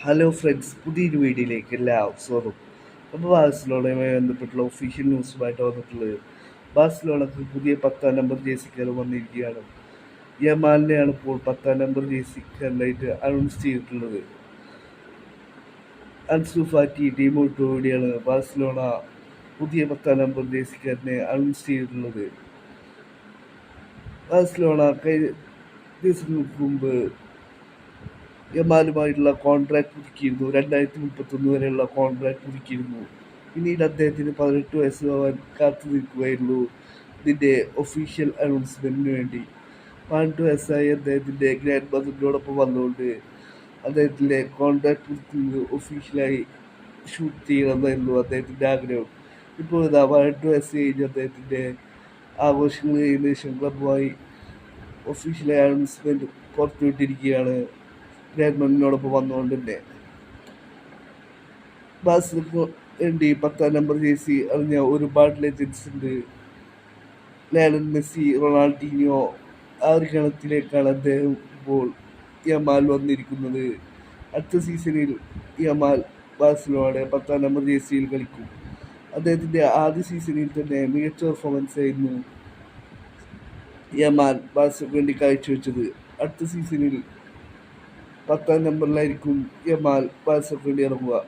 Hello friends, പുതിയൊരു വീഡിയോയിലേക്ക് എല്ലാവർക്കും സ്വാഗതം. അപ്പോൾ ബാഴ്സലോണയുമായി ബന്ധപ്പെട്ടുള്ള ഒഫീഷ്യൽ ന്യൂസുമായിട്ട് വന്നിട്ടുള്ളത്, ബാഴ്സലോണക്ക് പുതിയ 10-ാം നമ്പർ ജേഴ്സിക്കാരൻ വന്നിരിക്കുകയാണ്. യമാലിനെയാണ് ഇപ്പോൾ 10-ാം നമ്പർ ജേഴ്സിക്കാരനായിട്ട് അനൗൺസ് ചെയ്തിട്ടുള്ളത്. അൻസു ഫാറ്റി ടീമോടുകൂടിയാണ് ബാഴ്സലോണ പുതിയ 10-ാം നമ്പർ ജേഴ്സിക്കാരനെ അനൗൺസ് ചെയ്തിട്ടുള്ളത്. ബാഴ്സലോണ കഴിഞ്ഞ ദിവസങ്ങൾക്ക് മുമ്പ് യമാലുമായിട്ടുള്ള കോൺട്രാക്ട് പുതുക്കിയിരുന്നു. 2031 വരെയുള്ള കോൺട്രാക്ട് പുതുക്കിയിരുന്നു. പിന്നീട് അദ്ദേഹത്തിന് 18 വയസ്സാവാൻ കാത്തു നിൽക്കുകയായിരുന്നു ഇതിൻ്റെ ഒഫീഷ്യൽ അനൗൺസ്മെൻറ്റിന് വേണ്ടി. 18 വയസ്സായി അദ്ദേഹത്തിൻ്റെ ഗ്രാൻഡ് മദറിനോടൊപ്പം വന്നുകൊണ്ട് അദ്ദേഹത്തിൻ്റെ കോൺട്രാക്ട് പുതുക്കുന്നത് ഒഫീഷ്യലായി ഷൂട്ട് ചെയ്യണമെന്നായിരുന്നു അദ്ദേഹത്തിൻ്റെ ആഗ്രഹം. ഇപ്പോൾ ഇതാ 18 വയസ്സ് കഴിഞ്ഞ് അദ്ദേഹത്തിൻ്റെ ആഘോഷങ്ങൾ കഴിഞ്ഞ ശേഷം ക്ലബുമായി ഒഫീഷ്യലായി അനൗൺസ്മെൻറ്റ് പുറത്തുവിട്ടിരിക്കുകയാണ്. ഗ്രാൻഡ് വന്നുകൊണ്ട് തന്നെ ബാഴ്സലോണയ്ക്ക് വേണ്ടി 10-ാം നമ്പർ ജേഴ്സി അറിഞ്ഞ ഒരുപാട് ലെജൻസ് ഉണ്ട്. ലയണൽ മെസ്സി, റൊണാൾഡീഞ്ഞോ, ആ ഒരു ഗണത്തിലേക്കാണ് അദ്ദേഹം ഇപ്പോൾ യമാൽ വന്നിരിക്കുന്നത്. അടുത്ത സീസണിൽ യമാൽ ബാഴ്സലോണയുടെ 10-ാം നമ്പർ ജേഴ്സിയിൽ കളിക്കും. അദ്ദേഹത്തിൻ്റെ ആദ്യ സീസണിൽ തന്നെ മികച്ച പെർഫോമൻസ് ആയിരുന്നു യമാൽ ബാഴ്സയ്ക്ക് വേണ്ടി കാഴ്ചവെച്ചത്. അടുത്ത സീസണിൽ 10-ാം നമ്പറിലായിരിക്കും യമാൽ ബാഴ്സയ്ക്ക് വേണ്ടി ഇറങ്ങുക.